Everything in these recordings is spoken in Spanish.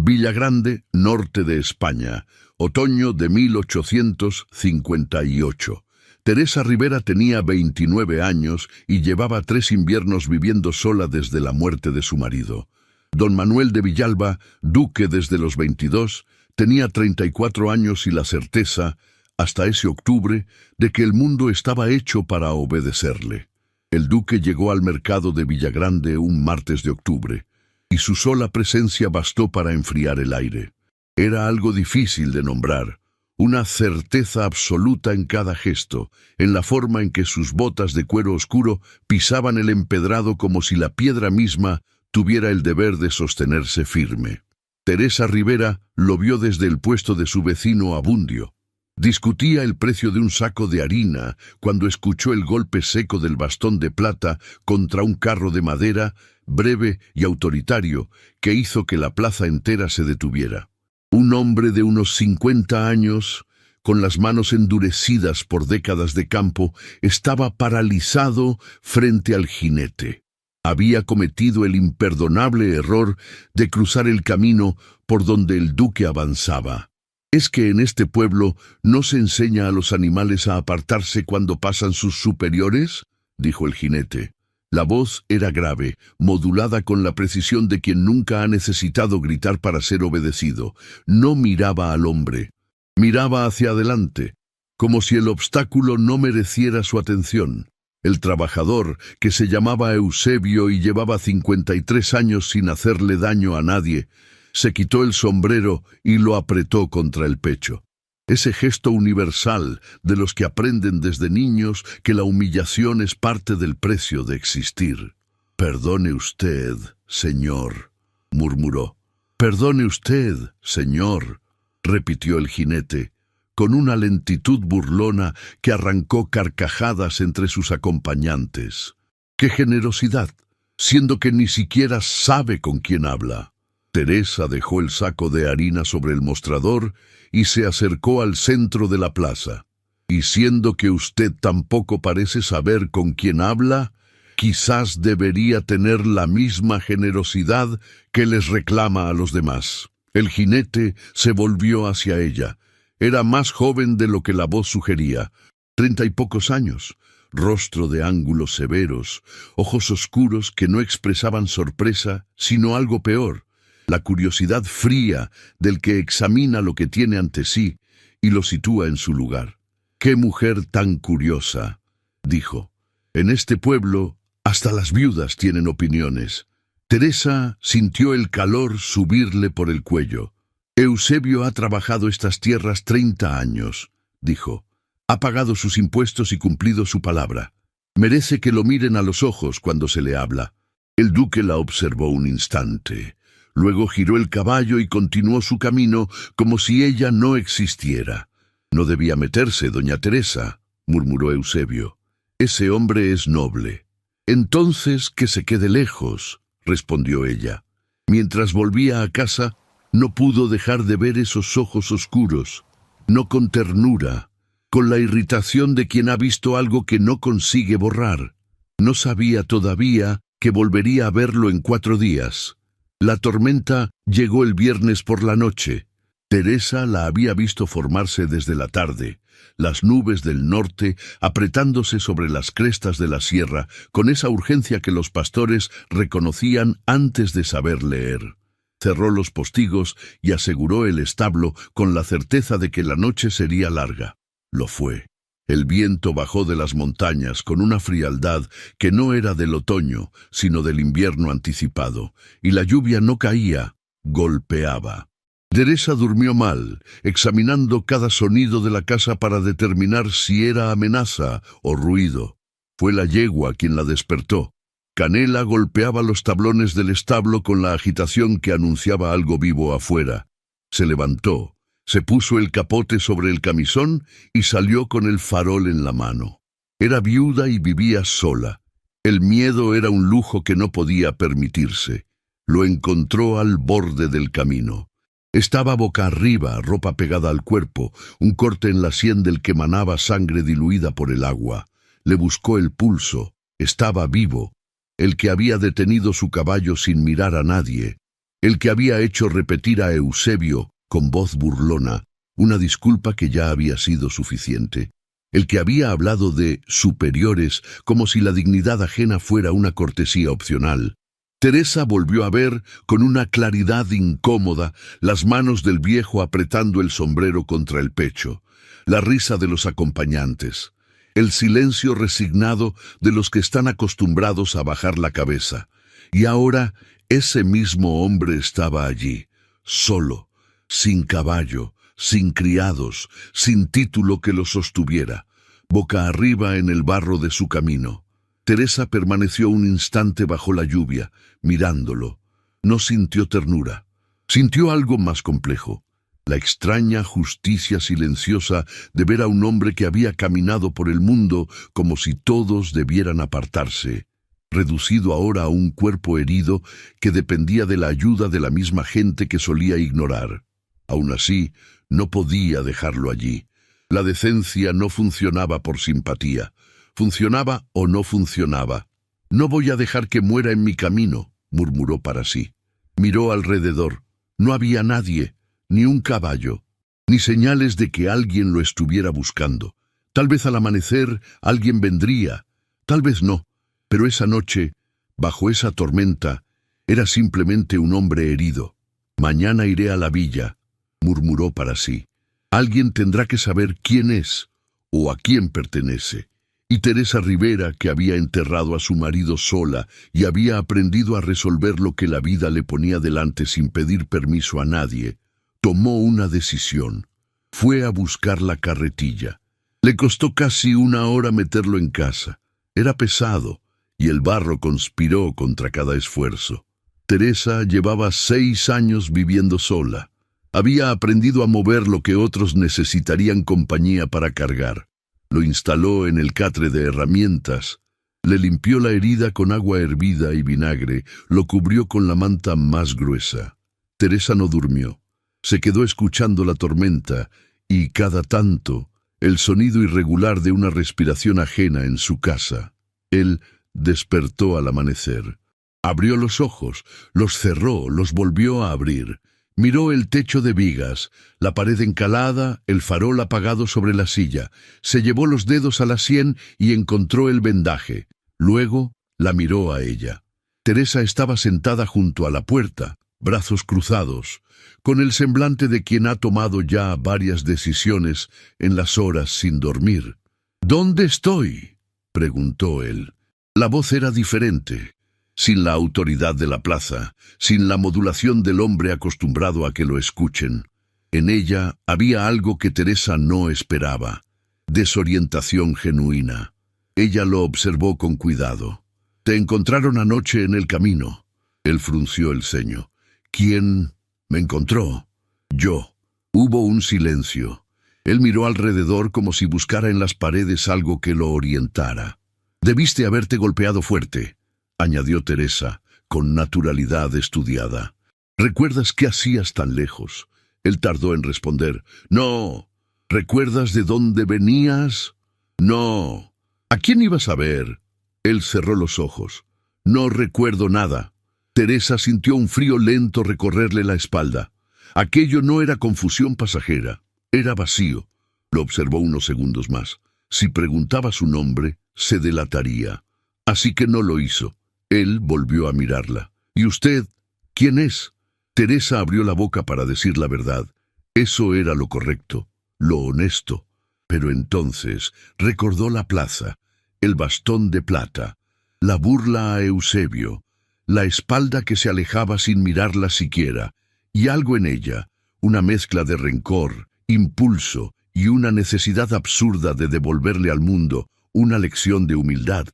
Villagrande, norte de España, otoño de 1858. Teresa Rivera tenía 29 años y llevaba 3 inviernos viviendo sola desde la muerte de su marido. Don Manuel de Villalba, duque desde los 22, tenía 34 años y la certeza, hasta ese octubre, de que el mundo estaba hecho para obedecerle. El duque llegó al mercado de Villagrande un martes de octubre, y su sola presencia bastó para enfriar el aire. Era algo difícil de nombrar, una certeza absoluta en cada gesto, en la forma en que sus botas de cuero oscuro pisaban el empedrado como si la piedra misma tuviera el deber de sostenerse firme. Teresa Rivera lo vio desde el puesto de su vecino Abundio. Discutía el precio de un saco de harina cuando escuchó el golpe seco del bastón de plata contra un carro de madera, breve y autoritario, que hizo que la plaza entera se detuviera. Un hombre de unos 50 años, con las manos endurecidas por décadas de campo, estaba paralizado frente al jinete. Había cometido el imperdonable error de cruzar el camino por donde el duque avanzaba. ¿Es que en este pueblo no se enseña a los animales a apartarse cuando pasan sus superiores?, dijo el jinete. La voz era grave, modulada con la precisión de quien nunca ha necesitado gritar para ser obedecido. No miraba al hombre. Miraba hacia adelante, como si el obstáculo no mereciera su atención. El trabajador, que se llamaba Eusebio y llevaba 53 años sin hacerle daño a nadie, se quitó el sombrero y lo apretó contra el pecho. Ese gesto universal de los que aprenden desde niños que la humillación es parte del precio de existir. «Perdone usted, señor», murmuró. «Perdone usted, señor», repitió el jinete, con una lentitud burlona que arrancó carcajadas entre sus acompañantes. ¡Qué generosidad!, siendo que ni siquiera sabe con quién habla. Teresa dejó el saco de harina sobre el mostrador y se acercó al centro de la plaza. Y siendo que usted tampoco parece saber con quién habla, quizás debería tener la misma generosidad que les reclama a los demás. El jinete se volvió hacia ella. Era más joven de lo que la voz sugería, 30 y pocos años, rostro de ángulos severos, ojos oscuros que no expresaban sorpresa, sino algo peor, la curiosidad fría del que examina lo que tiene ante sí y lo sitúa en su lugar. «¡Qué mujer tan curiosa!», dijo. «En este pueblo hasta las viudas tienen opiniones». Teresa sintió el calor subirle por el cuello. «Eusebio ha trabajado estas tierras 30 años», dijo. «Ha pagado sus impuestos y cumplido su palabra. Merece que lo miren a los ojos cuando se le habla». El duque la observó un instante. Luego giró el caballo y continuó su camino como si ella no existiera. «No debía meterse, doña Teresa», murmuró Eusebio. «Ese hombre es noble». «Entonces que se quede lejos», respondió ella. Mientras volvía a casa, no pudo dejar de ver esos ojos oscuros, no con ternura, con la irritación de quien ha visto algo que no consigue borrar. No sabía todavía que volvería a verlo en 4 días. La tormenta llegó el viernes por la noche. Teresa la había visto formarse desde la tarde, las nubes del norte apretándose sobre las crestas de la sierra con esa urgencia que los pastores reconocían antes de saber leer. Cerró los postigos y aseguró el establo con la certeza de que la noche sería larga. Lo fue. El viento bajó de las montañas con una frialdad que no era del otoño, sino del invierno anticipado, y la lluvia no caía, golpeaba. Teresa durmió mal, examinando cada sonido de la casa para determinar si era amenaza o ruido. Fue la yegua quien la despertó. Canela golpeaba los tablones del establo con la agitación que anunciaba algo vivo afuera. Se levantó. Se puso el capote sobre el camisón y salió con el farol en la mano. Era viuda y vivía sola. El miedo era un lujo que no podía permitirse. Lo encontró al borde del camino. Estaba boca arriba, ropa pegada al cuerpo, un corte en la sien del que manaba sangre diluida por el agua. Le buscó el pulso. Estaba vivo. El que había detenido su caballo sin mirar a nadie. el que había hecho repetir a Eusebio, con voz burlona, una disculpa que ya había sido suficiente, el que había hablado de superiores como si la dignidad ajena fuera una cortesía opcional. Teresa volvió a ver, con una claridad incómoda, las manos del viejo apretando el sombrero contra el pecho, la risa de los acompañantes, el silencio resignado de los que están acostumbrados a bajar la cabeza. Y ahora ese mismo hombre estaba allí, solo, sin caballo, sin criados, sin título que lo sostuviera, boca arriba en el barro de su camino. Teresa permaneció un instante bajo la lluvia, mirándolo. No sintió ternura. Sintió algo más complejo. La extraña justicia silenciosa de ver a un hombre que había caminado por el mundo como si todos debieran apartarse, reducido ahora a un cuerpo herido que dependía de la ayuda de la misma gente que solía ignorar. Aún así, no podía dejarlo allí. La decencia no funcionaba por simpatía. Funcionaba o no funcionaba. «No voy a dejar que muera en mi camino», murmuró para sí. Miró alrededor. No había nadie, ni un caballo, ni señales de que alguien lo estuviera buscando. Tal vez al amanecer alguien vendría, tal vez no, pero esa noche, bajo esa tormenta, era simplemente un hombre herido. «Mañana iré a la villa», murmuró para sí. Alguien tendrá que saber quién es o a quién pertenece. Y Teresa Rivera, que había enterrado a su marido sola y había aprendido a resolver lo que la vida le ponía delante sin pedir permiso a nadie, tomó una decisión. Fue a buscar la carretilla. Le costó casi 1 hora meterlo en casa. Era pesado, y el barro conspiró contra cada esfuerzo. Teresa llevaba 6 años viviendo sola. Había aprendido a mover lo que otros necesitarían compañía para cargar. Lo instaló en el catre de herramientas, le limpió la herida con agua hervida y vinagre, lo cubrió con la manta más gruesa. Teresa no durmió. Se quedó escuchando la tormenta y, cada tanto, el sonido irregular de una respiración ajena en su casa. Él despertó al amanecer. Abrió los ojos, los cerró, los volvió a abrir. Miró el techo de vigas, la pared encalada, el farol apagado sobre la silla. Se llevó los dedos a la sien y encontró el vendaje. Luego la miró a ella. Teresa estaba sentada junto a la puerta, brazos cruzados, con el semblante de quien ha tomado ya varias decisiones en las horas sin dormir. «¿Dónde estoy?», preguntó él. La voz era diferente. Sin la autoridad de la plaza, sin la modulación del hombre acostumbrado a que lo escuchen. En ella había algo que Teresa no esperaba, desorientación genuina. Ella lo observó con cuidado. «Te encontraron anoche en el camino». Él frunció el ceño. «¿Quién me encontró?» «Yo». Hubo un silencio. Él miró alrededor como si buscara en las paredes algo que lo orientara. «Debiste haberte golpeado fuerte», añadió Teresa, con naturalidad estudiada. «¿Recuerdas qué hacías tan lejos?» Él tardó en responder. «No». «¿Recuerdas de dónde venías?» «No». «¿A quién ibas a ver?» Él cerró los ojos. «No recuerdo nada». Teresa sintió un frío lento recorrerle la espalda. Aquello no era confusión pasajera, era vacío. Lo observó unos segundos más. Si preguntaba su nombre, se delataría. Así que no lo hizo. Él volvió a mirarla. «¿Y usted? ¿Quién es?» Teresa abrió la boca para decir la verdad. Eso era lo correcto, lo honesto. Pero entonces recordó la plaza, el bastón de plata, la burla a Eusebio, la espalda que se alejaba sin mirarla siquiera, y algo en ella, una mezcla de rencor, impulso y una necesidad absurda de devolverle al mundo una lección de humildad.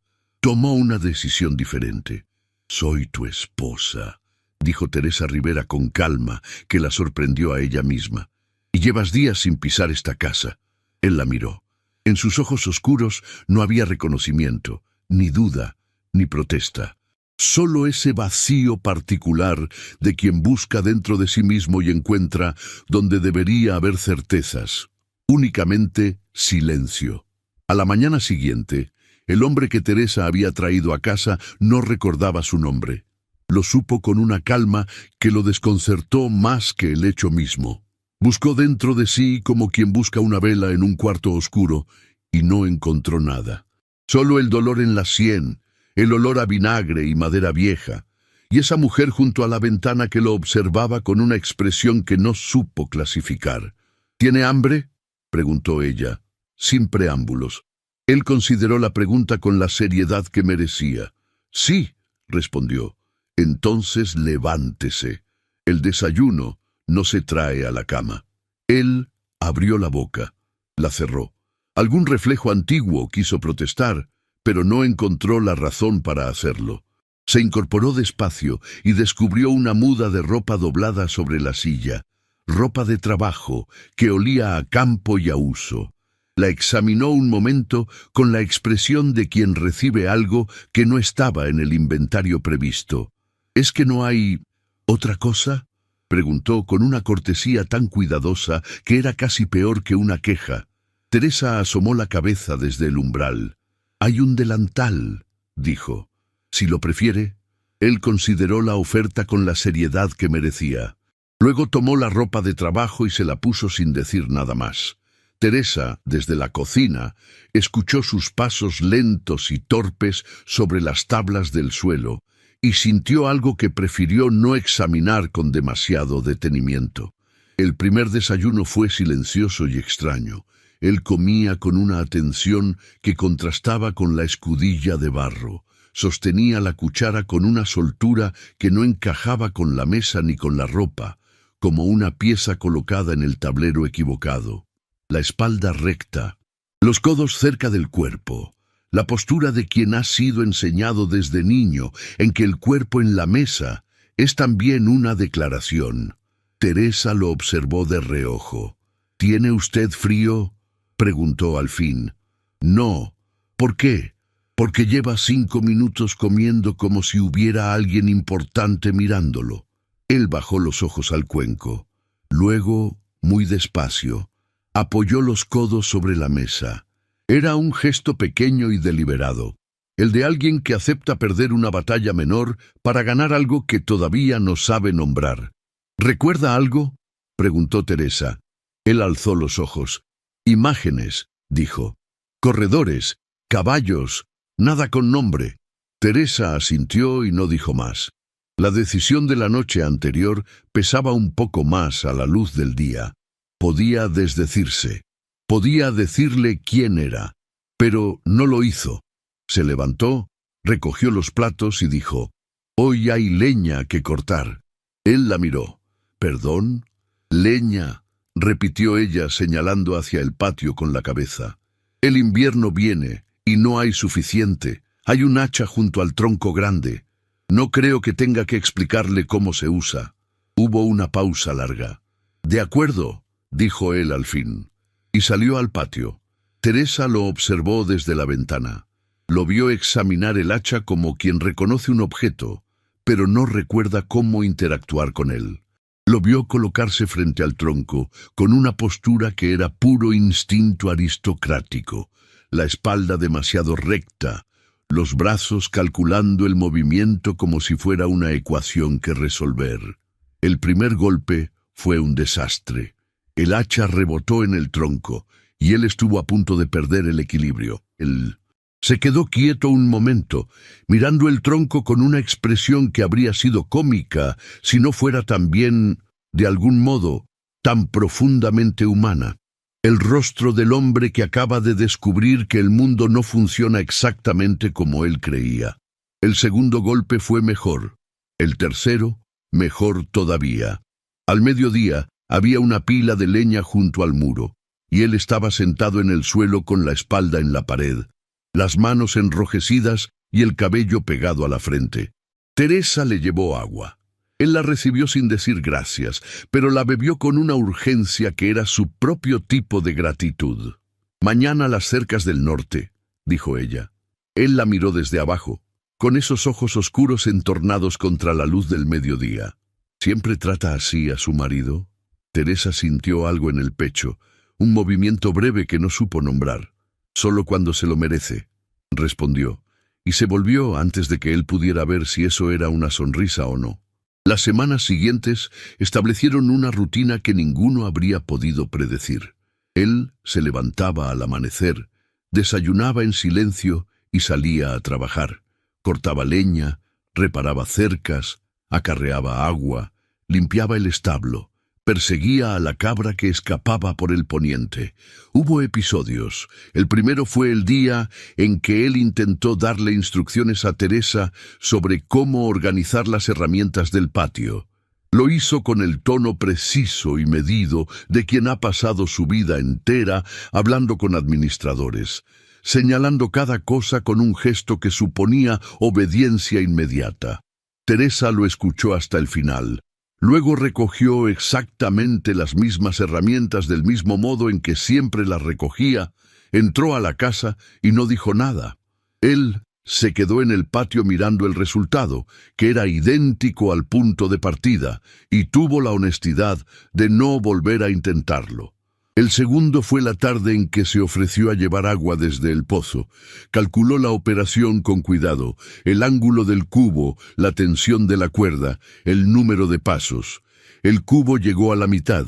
Tomó una decisión diferente. «Soy tu esposa», dijo Teresa Rivera con calma, que la sorprendió a ella misma. «Y llevas días sin pisar esta casa». Él la miró. En sus ojos oscuros no había reconocimiento, ni duda, ni protesta. Solo ese vacío particular de quien busca dentro de sí mismo y encuentra donde debería haber certezas. Únicamente silencio. A la mañana siguiente, el hombre que Teresa había traído a casa no recordaba su nombre. Lo supo con una calma que lo desconcertó más que el hecho mismo. Buscó dentro de sí como quien busca una vela en un cuarto oscuro y no encontró nada. Solo el dolor en la sien, el olor a vinagre y madera vieja, y esa mujer junto a la ventana que lo observaba con una expresión que no supo clasificar. ¿Tiene hambre?, preguntó ella, sin preámbulos. Él consideró la pregunta con la seriedad que merecía. Sí, respondió. Entonces levántese. El desayuno no se trae a la cama. Él abrió la boca, la cerró. Algún reflejo antiguo quiso protestar, pero no encontró la razón para hacerlo. Se incorporó despacio y descubrió una muda de ropa doblada sobre la silla, ropa de trabajo que olía a campo y a uso. La examinó un momento con la expresión de quien recibe algo que no estaba en el inventario previsto. ¿Es que no hay otra cosa?, preguntó con una cortesía tan cuidadosa que era casi peor que una queja. Teresa asomó la cabeza desde el umbral. «Hay un delantal», dijo. «Si lo prefiere». Él consideró la oferta con la seriedad que merecía. Luego tomó la ropa de trabajo y se la puso sin decir nada más. Teresa, desde la cocina, escuchó sus pasos lentos y torpes sobre las tablas del suelo y sintió algo que prefirió no examinar con demasiado detenimiento. El primer desayuno fue silencioso y extraño. Él comía con una atención que contrastaba con la escudilla de barro. Sostenía la cuchara con una soltura que no encajaba con la mesa ni con la ropa, como una pieza colocada en el tablero equivocado. La espalda recta, los codos cerca del cuerpo, la postura de quien ha sido enseñado desde niño en que el cuerpo en la mesa es también una declaración. Teresa lo observó de reojo. «¿Tiene usted frío?», preguntó al fin. «No». «¿Por qué?». «Porque lleva 5 minutos comiendo como si hubiera alguien importante mirándolo». Él bajó los ojos al cuenco. Luego, muy despacio, apoyó los codos sobre la mesa. Era un gesto pequeño y deliberado, el de alguien que acepta perder una batalla menor para ganar algo que todavía no sabe nombrar. «¿Recuerda algo?», preguntó Teresa. Él alzó los ojos. «Imágenes», dijo. «Corredores, caballos, nada con nombre». Teresa asintió y no dijo más. La decisión de la noche anterior pesaba un poco más a la luz del día. Podía desdecirse. Podía decirle quién era. Pero no lo hizo. Se levantó, recogió los platos y dijo: «Hoy hay leña que cortar». Él la miró. «¿Perdón?». «Leña», repitió ella señalando hacia el patio con la cabeza. «El invierno viene y no hay suficiente. Hay un hacha junto al tronco grande. No creo que tenga que explicarle cómo se usa». Hubo una pausa larga. «De acuerdo», dijo él al fin, y salió al patio. Teresa lo observó desde la ventana. Lo vio examinar el hacha como quien reconoce un objeto, pero no recuerda cómo interactuar con él. Lo vio colocarse frente al tronco, con una postura que era puro instinto aristocrático, la espalda demasiado recta, los brazos calculando el movimiento como si fuera una ecuación que resolver. El primer golpe fue un desastre. El hacha rebotó en el tronco, y él estuvo a punto de perder el equilibrio. Él se quedó quieto un momento, mirando el tronco con una expresión que habría sido cómica si no fuera también, de algún modo, tan profundamente humana. El rostro del hombre que acaba de descubrir que el mundo no funciona exactamente como él creía. El segundo golpe fue mejor. El tercero, mejor todavía. Al mediodía, había una pila de leña junto al muro, y él estaba sentado en el suelo con la espalda en la pared, las manos enrojecidas y el cabello pegado a la frente. Teresa le llevó agua. Él la recibió sin decir gracias, pero la bebió con una urgencia que era su propio tipo de gratitud. «Mañana las cercas del norte», dijo ella. Él la miró desde abajo, con esos ojos oscuros entornados contra la luz del mediodía. ¿Siempre trata así a su marido? Teresa sintió algo en el pecho, un movimiento breve que no supo nombrar. «Solo cuando se lo merece», respondió, y se volvió antes de que él pudiera ver si eso era una sonrisa o no. Las semanas siguientes establecieron una rutina que ninguno habría podido predecir. Él se levantaba al amanecer, desayunaba en silencio y salía a trabajar. Cortaba leña, reparaba cercas, acarreaba agua, limpiaba el establo, perseguía a la cabra que escapaba por el poniente. Hubo episodios. El primero fue el día en que él intentó darle instrucciones a Teresa sobre cómo organizar las herramientas del patio. Lo hizo con el tono preciso y medido de quien ha pasado su vida entera hablando con administradores, señalando cada cosa con un gesto que suponía obediencia inmediata. Teresa lo escuchó hasta el final. Luego recogió exactamente las mismas herramientas del mismo modo en que siempre las recogía, entró a la casa y no dijo nada. Él se quedó en el patio mirando el resultado, que era idéntico al punto de partida, y tuvo la honestidad de no volver a intentarlo. El segundo fue la tarde en que se ofreció a llevar agua desde el pozo. Calculó la operación con cuidado, el ángulo del cubo, la tensión de la cuerda, el número de pasos. El cubo llegó a la mitad.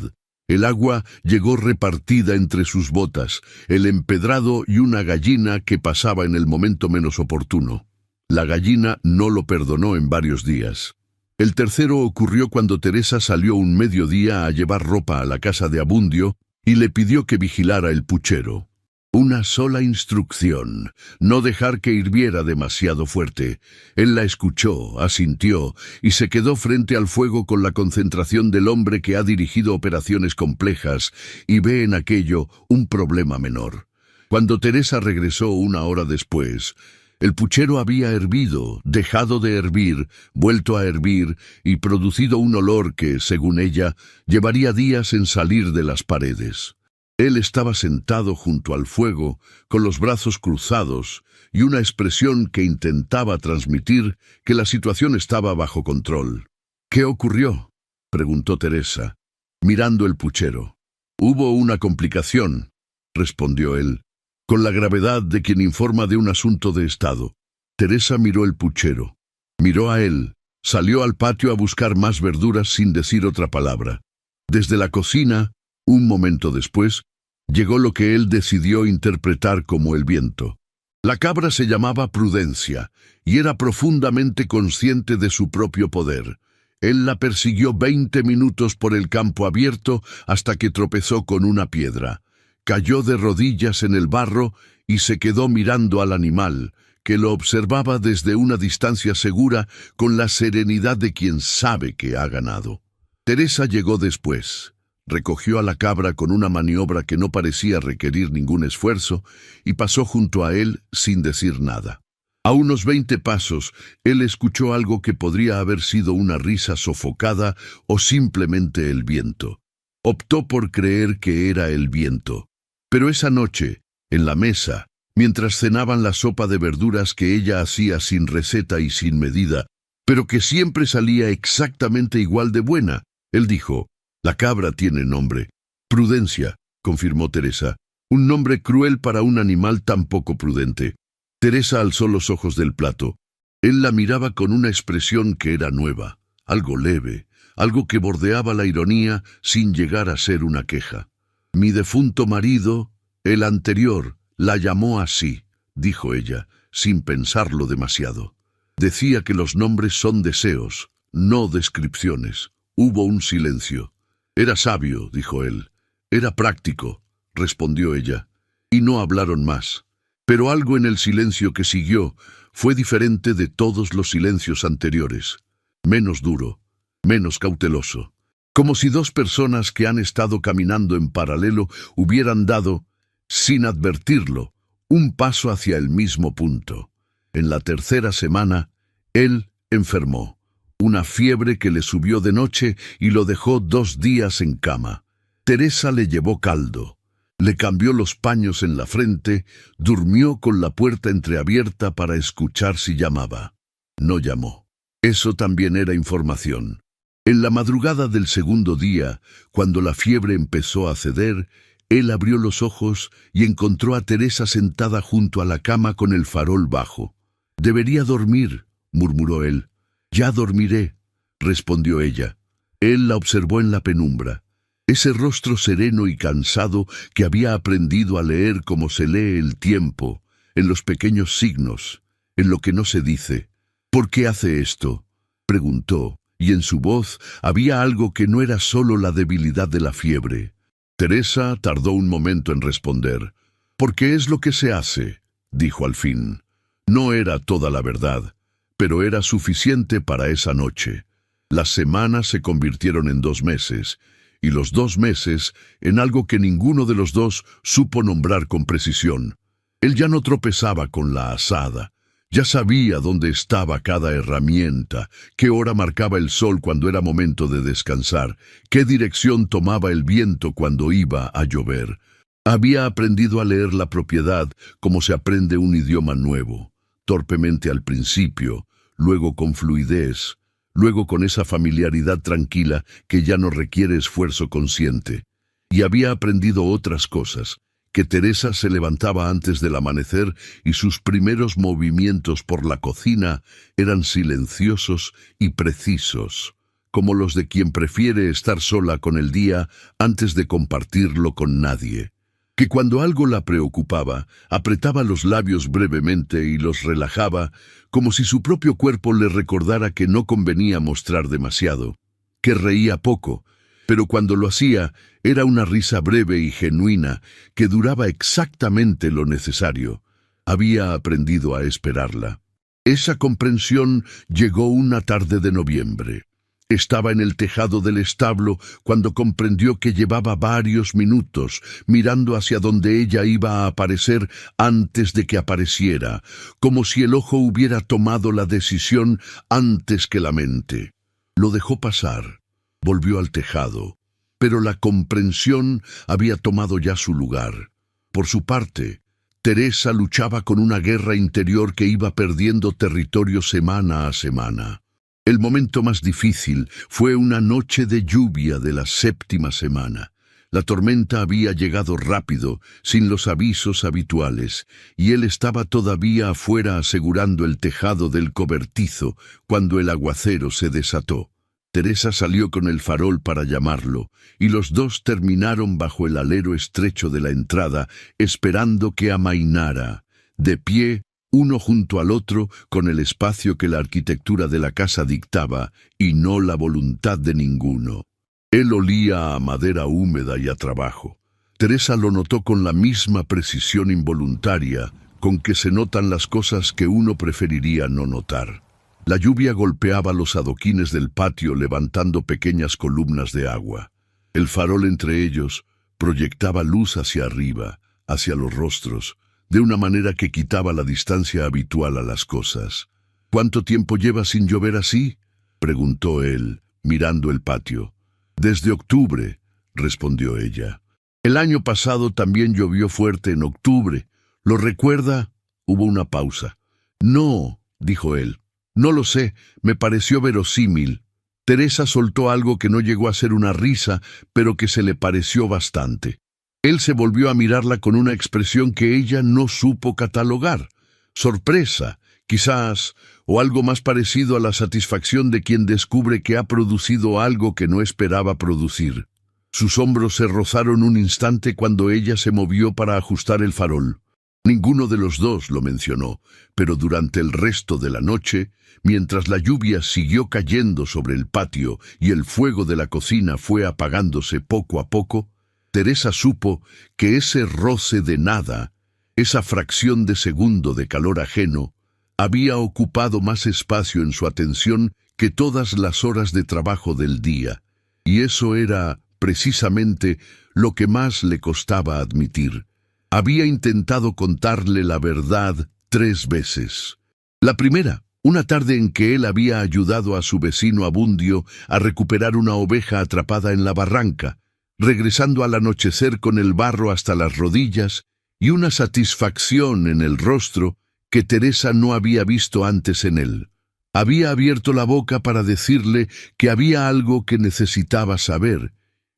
El agua llegó repartida entre sus botas, el empedrado y una gallina que pasaba en el momento menos oportuno. La gallina no lo perdonó en varios días. El tercero ocurrió cuando Teresa salió un mediodía a llevar ropa a la casa de Abundio y le pidió que vigilara el puchero. Una sola instrucción, no dejar que hirviera demasiado fuerte. Él la escuchó, asintió y se quedó frente al fuego con la concentración del hombre que ha dirigido operaciones complejas y ve en aquello un problema menor. Cuando Teresa regresó una hora después, el puchero había hervido, dejado de hervir, vuelto a hervir y producido un olor que, según ella, llevaría días en salir de las paredes. Él estaba sentado junto al fuego, con los brazos cruzados y una expresión que intentaba transmitir que la situación estaba bajo control. «¿Qué ocurrió?», preguntó Teresa, mirando el puchero. «Hubo una complicación», respondió él, con la gravedad de quien informa de un asunto de estado. Teresa miró el puchero, miró a él, salió al patio a buscar más verduras sin decir otra palabra. Desde la cocina, un momento después, llegó lo que él decidió interpretar como el viento. La cabra se llamaba Prudencia y era profundamente consciente de su propio poder. Él la persiguió 20 minutos por el campo abierto hasta que tropezó con una piedra. Cayó de rodillas en el barro y se quedó mirando al animal, que lo observaba desde una distancia segura con la serenidad de quien sabe que ha ganado. Teresa llegó después. Recogió a la cabra con una maniobra que no parecía requerir ningún esfuerzo y pasó junto a él sin decir nada. A unos 20 pasos, él escuchó algo que podría haber sido una risa sofocada o simplemente el viento. Optó por creer que era el viento. Pero esa noche, en la mesa, mientras cenaban la sopa de verduras que ella hacía sin receta y sin medida, pero que siempre salía exactamente igual de buena, él dijo: «La cabra tiene nombre». «Prudencia», confirmó Teresa. «Un nombre cruel para un animal tan poco prudente». Teresa alzó los ojos del plato. Él la miraba con una expresión que era nueva, algo leve, algo que bordeaba la ironía sin llegar a ser una queja. «Mi defunto marido, el anterior, la llamó así», dijo ella, sin pensarlo demasiado. «Decía que los nombres son deseos, no descripciones». Hubo un silencio. «Era sabio», dijo él. «Era práctico», respondió ella. Y no hablaron más. Pero algo en el silencio que siguió fue diferente de todos los silencios anteriores. Menos duro, menos cauteloso. Como si dos personas que han estado caminando en paralelo hubieran dado, sin advertirlo, un paso hacia el mismo punto. En la tercera semana, él enfermó. Una fiebre que le subió de noche y lo dejó 2 días en cama. Teresa le llevó caldo, le cambió los paños en la frente, durmió con la puerta entreabierta para escuchar si llamaba. No llamó. Eso también era información. En la madrugada del segundo día, cuando la fiebre empezó a ceder, él abrió los ojos y encontró a Teresa sentada junto a la cama con el farol bajo. Debería dormir, murmuró él. Ya dormiré, respondió ella. Él la observó en la penumbra. Ese rostro sereno y cansado que había aprendido a leer como se lee el tiempo, en los pequeños signos, en lo que no se dice. ¿Por qué hace esto?, preguntó, y en su voz había algo que no era solo la debilidad de la fiebre. Teresa tardó un momento en responder. «Porque es lo que se hace», dijo al fin. No era toda la verdad, pero era suficiente para esa noche. Las semanas se convirtieron en 2 meses, y los 2 meses en algo que ninguno de los dos supo nombrar con precisión. Él ya no tropezaba con la azada. Ya sabía dónde estaba cada herramienta, qué hora marcaba el sol cuando era momento de descansar, qué dirección tomaba el viento cuando iba a llover. Había aprendido a leer la propiedad como se aprende un idioma nuevo, torpemente al principio, luego con fluidez, luego con esa familiaridad tranquila que ya no requiere esfuerzo consciente. Y había aprendido otras cosas, que Teresa se levantaba antes del amanecer y sus primeros movimientos por la cocina eran silenciosos y precisos, como los de quien prefiere estar sola con el día antes de compartirlo con nadie. Que cuando algo la preocupaba, apretaba los labios brevemente y los relajaba, como si su propio cuerpo le recordara que no convenía mostrar demasiado, que reía poco, pero cuando lo hacía era una risa breve y genuina que duraba exactamente lo necesario. Había aprendido a esperarla. Esa comprensión llegó una tarde de noviembre. Estaba en el tejado del establo cuando comprendió que llevaba varios minutos mirando hacia donde ella iba a aparecer antes de que apareciera, como si el ojo hubiera tomado la decisión antes que la mente. Lo dejó pasar. Volvió al tejado, pero la comprensión había tomado ya su lugar. Por su parte, Teresa luchaba con una guerra interior que iba perdiendo territorio semana a semana. El momento más difícil fue una noche de lluvia de la 7ª semana. La tormenta había llegado rápido, sin los avisos habituales, y él estaba todavía afuera asegurando el tejado del cobertizo cuando el aguacero se desató. Teresa salió con el farol para llamarlo, y los dos terminaron bajo el alero estrecho de la entrada, esperando que amainara, de pie, uno junto al otro, con el espacio que la arquitectura de la casa dictaba, y no la voluntad de ninguno. Él olía a madera húmeda y a trabajo. Teresa lo notó con la misma precisión involuntaria con que se notan las cosas que uno preferiría no notar. La lluvia golpeaba los adoquines del patio levantando pequeñas columnas de agua. El farol entre ellos proyectaba luz hacia arriba, hacia los rostros, de una manera que quitaba la distancia habitual a las cosas. «¿Cuánto tiempo lleva sin llover así?», preguntó él, mirando el patio. «Desde octubre», respondió ella. «El año pasado también llovió fuerte en octubre. ¿Lo recuerda?». Hubo una pausa. «No», dijo él. «No lo sé, me pareció verosímil». Teresa soltó algo que no llegó a ser una risa, pero que se le pareció bastante. Él se volvió a mirarla con una expresión que ella no supo catalogar. Sorpresa, quizás, o algo más parecido a la satisfacción de quien descubre que ha producido algo que no esperaba producir. Sus hombros se rozaron un instante cuando ella se movió para ajustar el farol. Ninguno de los dos lo mencionó, pero durante el resto de la noche, mientras la lluvia siguió cayendo sobre el patio y el fuego de la cocina fue apagándose poco a poco, Teresa supo que ese roce de nada, esa fracción de segundo de calor ajeno, había ocupado más espacio en su atención que todas las horas de trabajo del día, y eso era, precisamente, lo que más le costaba admitir. Había intentado contarle la verdad 3 veces. La primera, una tarde en que él había ayudado a su vecino Abundio a recuperar una oveja atrapada en la barranca, regresando al anochecer con el barro hasta las rodillas y una satisfacción en el rostro que Teresa no había visto antes en él. Había abierto la boca para decirle que había algo que necesitaba saber,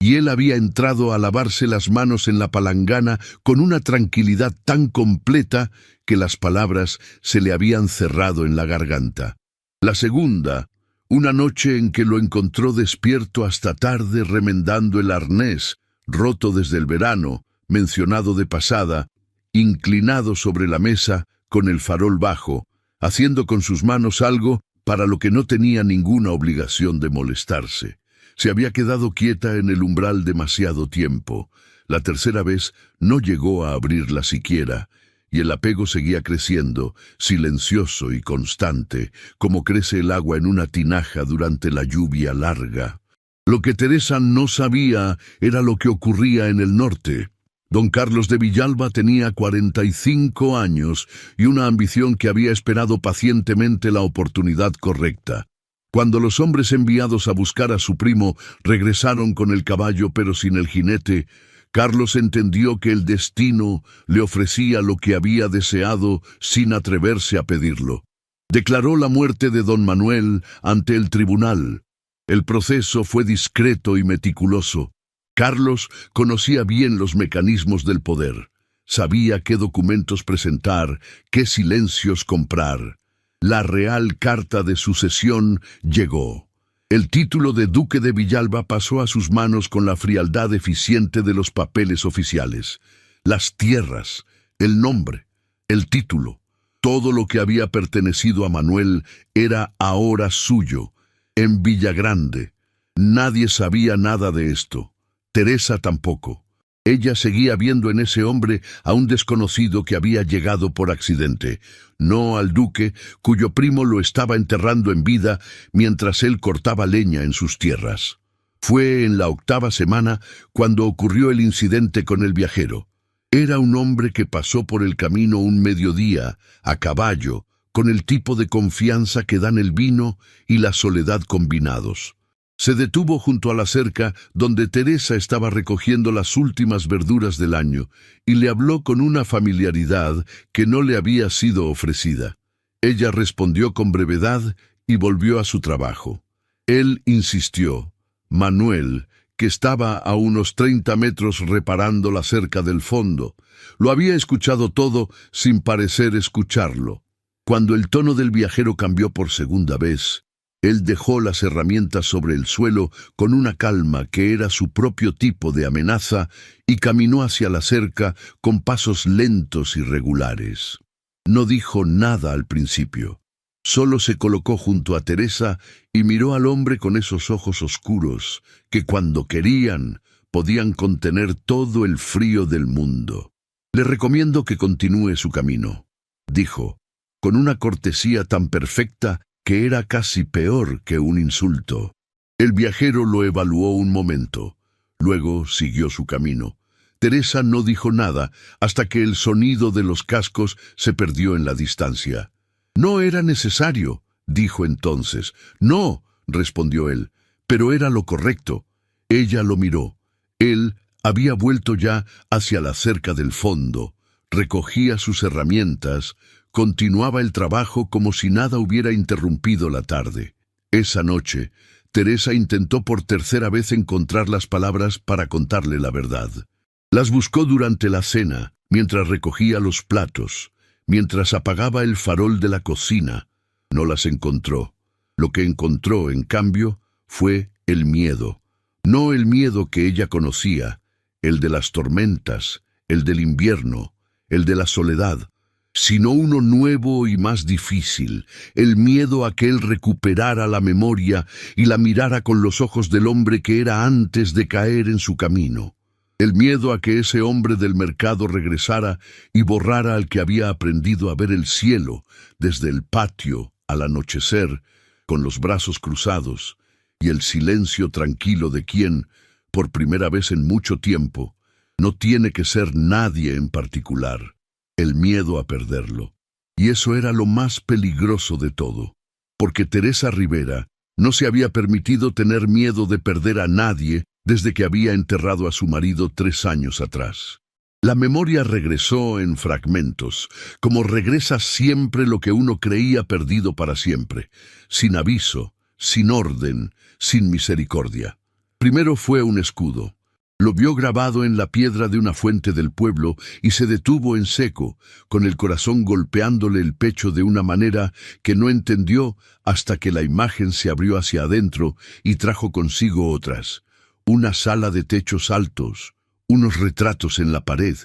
y él había entrado a lavarse las manos en la palangana con una tranquilidad tan completa que las palabras se le habían cerrado en la garganta. La segunda, una noche en que lo encontró despierto hasta tarde remendando el arnés, roto desde el verano, mencionado de pasada, inclinado sobre la mesa, con el farol bajo, haciendo con sus manos algo para lo que no tenía ninguna obligación de molestarse. Se había quedado quieta en el umbral demasiado tiempo. La tercera vez no llegó a abrirla siquiera, y el apego seguía creciendo, silencioso y constante, como crece el agua en una tinaja durante la lluvia larga. Lo que Teresa no sabía era lo que ocurría en el norte. Don Carlos de Villalba tenía 45 años y una ambición que había esperado pacientemente la oportunidad correcta. Cuando los hombres enviados a buscar a su primo regresaron con el caballo pero sin el jinete, Carlos entendió que el destino le ofrecía lo que había deseado sin atreverse a pedirlo. Declaró la muerte de don Manuel ante el tribunal. El proceso fue discreto y meticuloso. Carlos conocía bien los mecanismos del poder. Sabía qué documentos presentar, qué silencios comprar. La real carta de sucesión llegó. El título de Duque de Villalba pasó a sus manos con la frialdad eficiente de los papeles oficiales. Las tierras, el nombre, el título, todo lo que había pertenecido a Manuel era ahora suyo, en Villagrande. Nadie sabía nada de esto. Teresa tampoco. Ella seguía viendo en ese hombre a un desconocido que había llegado por accidente, no al duque, cuyo primo lo estaba enterrando en vida mientras él cortaba leña en sus tierras. Fue en la 8ª semana cuando ocurrió el incidente con el viajero. Era un hombre que pasó por el camino un mediodía, a caballo, con el tipo de confianza que dan el vino y la soledad combinados. Se detuvo junto a la cerca donde Teresa estaba recogiendo las últimas verduras del año y le habló con una familiaridad que no le había sido ofrecida. Ella respondió con brevedad y volvió a su trabajo. Él insistió. Manuel, que estaba a unos 30 metros reparando la cerca del fondo, lo había escuchado todo sin parecer escucharlo. Cuando el tono del viajero cambió por segunda vez, él dejó las herramientas sobre el suelo con una calma que era su propio tipo de amenaza y caminó hacia la cerca con pasos lentos y regulares. No dijo nada al principio. Solo se colocó junto a Teresa y miró al hombre con esos ojos oscuros que cuando querían podían contener todo el frío del mundo. «Le recomiendo que continúe su camino», dijo, con una cortesía tan perfecta que era casi peor que un insulto. El viajero lo evaluó un momento. Luego siguió su camino. Teresa no dijo nada hasta que el sonido de los cascos se perdió en la distancia. «No era necesario», dijo entonces. «No», respondió él, «pero era lo correcto». Ella lo miró. Él había vuelto ya hacia la cerca del fondo. Recogía sus herramientas. Continuaba el trabajo como si nada hubiera interrumpido la tarde. Esa noche, Teresa intentó por tercera vez encontrar las palabras para contarle la verdad. Las buscó durante la cena, mientras recogía los platos, mientras apagaba el farol de la cocina. No las encontró. Lo que encontró, en cambio, fue el miedo. No el miedo que ella conocía, el de las tormentas, el del invierno, el de la soledad, sino uno nuevo y más difícil, el miedo a que él recuperara la memoria y la mirara con los ojos del hombre que era antes de caer en su camino. El miedo a que ese hombre del mercado regresara y borrara al que había aprendido a ver el cielo desde el patio al anochecer, con los brazos cruzados y el silencio tranquilo de quien, por primera vez en mucho tiempo, no tiene que ser nadie en particular. El miedo a perderlo. Y eso era lo más peligroso de todo, porque Teresa Rivera no se había permitido tener miedo de perder a nadie desde que había enterrado a su marido 3 años atrás. La memoria regresó en fragmentos, como regresa siempre lo que uno creía perdido para siempre, sin aviso, sin orden, sin misericordia. Primero fue un escudo. Lo vio grabado en la piedra de una fuente del pueblo y se detuvo en seco, con el corazón golpeándole el pecho de una manera que no entendió hasta que la imagen se abrió hacia adentro y trajo consigo otras. Una sala de techos altos, unos retratos en la pared,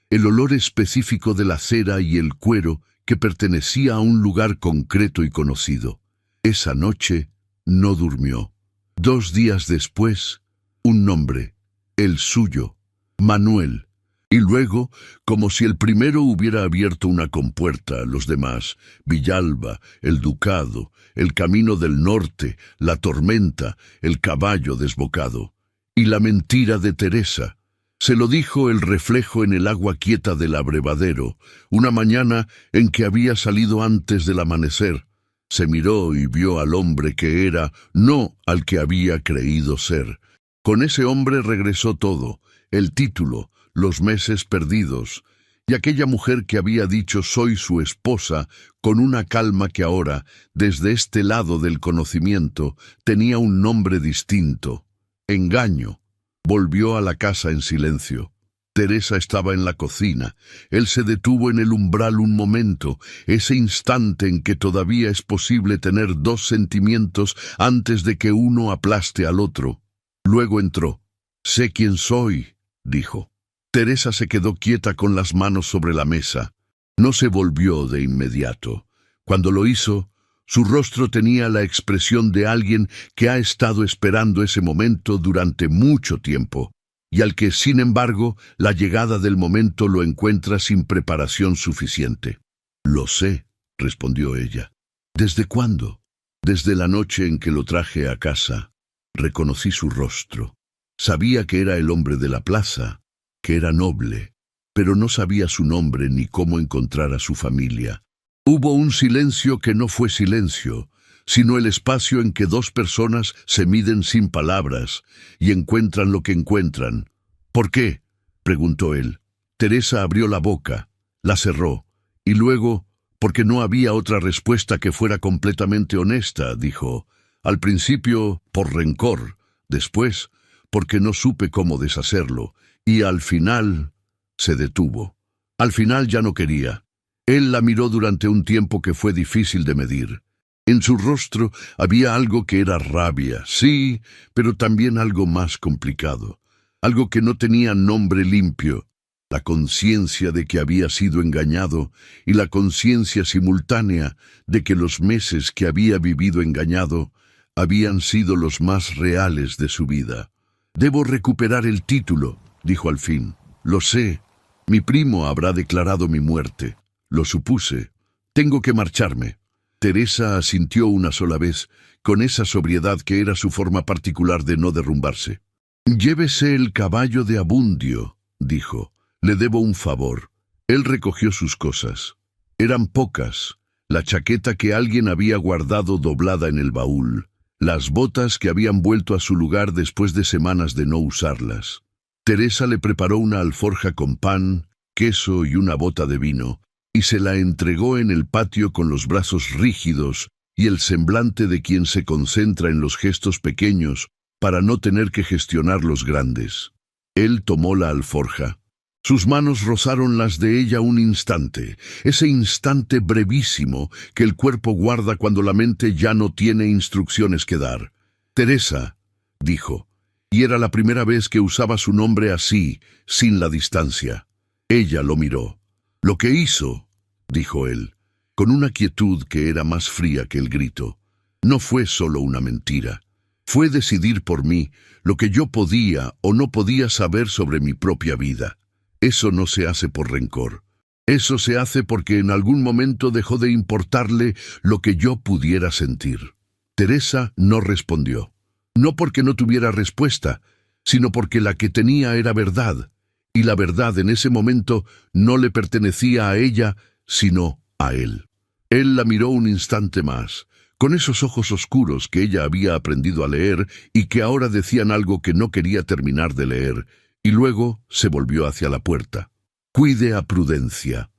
el olor específico de la cera y el cuero que pertenecía a un lugar concreto y conocido. Esa noche no durmió. 2 días después, un nombre. El suyo, Manuel. Y luego, como si el primero hubiera abierto una compuerta, los demás, Villalba, el ducado, el camino del norte, la tormenta, el caballo desbocado. Y la mentira de Teresa. Se lo dijo el reflejo en el agua quieta del abrevadero, una mañana en que había salido antes del amanecer. Se miró y vio al hombre que era, no al que había creído ser. Con ese hombre regresó todo, el título, los meses perdidos, y aquella mujer que había dicho soy su esposa, con una calma que ahora, desde este lado del conocimiento, tenía un nombre distinto. Engaño. Volvió a la casa en silencio. Teresa estaba en la cocina. Él se detuvo en el umbral un momento, ese instante en que todavía es posible tener 2 sentimientos antes de que uno aplaste al otro. Luego entró. «Sé quién soy», dijo. Teresa se quedó quieta con las manos sobre la mesa. No se volvió de inmediato. Cuando lo hizo, su rostro tenía la expresión de alguien que ha estado esperando ese momento durante mucho tiempo, y al que, sin embargo, la llegada del momento lo encuentra sin preparación suficiente. «Lo sé», respondió ella. «¿Desde cuándo?» «Desde la noche en que lo traje a casa». Reconocí su rostro. Sabía que era el hombre de la plaza, que era noble, pero no sabía su nombre ni cómo encontrar a su familia. Hubo un silencio que no fue silencio, sino el espacio en que 2 personas se miden sin palabras y encuentran lo que encuentran. «¿Por qué?», preguntó él. Teresa abrió la boca, la cerró, y luego, porque no había otra respuesta que fuera completamente honesta, dijo: «Al principio, por rencor, después, porque no supe cómo deshacerlo, y al final...» Se detuvo. Al final ya no quería. Él la miró durante un tiempo que fue difícil de medir. En su rostro había algo que era rabia, sí, pero también algo más complicado, algo que no tenía nombre limpio, la conciencia de que había sido engañado y la conciencia simultánea de que los meses que había vivido engañado habían sido los más reales de su vida. «Debo recuperar el título», dijo al fin. «Lo sé. Mi primo habrá declarado mi muerte. Lo supuse. Tengo que marcharme». Teresa asintió una sola vez, con esa sobriedad que era su forma particular de no derrumbarse. «Llévese el caballo de Abundio», dijo. «Le debo un favor». Él recogió sus cosas. Eran pocas. La chaqueta que alguien había guardado doblada en el baúl. Las botas que habían vuelto a su lugar después de semanas de no usarlas. Teresa le preparó una alforja con pan, queso y una bota de vino, y se la entregó en el patio con los brazos rígidos y el semblante de quien se concentra en los gestos pequeños para no tener que gestionar los grandes. Él tomó la alforja. Sus manos rozaron las de ella un instante, ese instante brevísimo que el cuerpo guarda cuando la mente ya no tiene instrucciones que dar. «Teresa», dijo, y era la primera vez que usaba su nombre así, sin la distancia. Ella lo miró. «Lo que hizo», dijo él, con una quietud que era más fría que el grito, «no fue solo una mentira. Fue decidir por mí lo que yo podía o no podía saber sobre mi propia vida. Eso no se hace por rencor. Eso se hace porque en algún momento dejó de importarle lo que yo pudiera sentir». Teresa no respondió. No porque no tuviera respuesta, sino porque la que tenía era verdad, y la verdad en ese momento no le pertenecía a ella, sino a él. Él la miró un instante más, con esos ojos oscuros que ella había aprendido a leer y que ahora decían algo que no quería terminar de leer, y luego se volvió hacia la puerta. «Cuide a Prudencia»,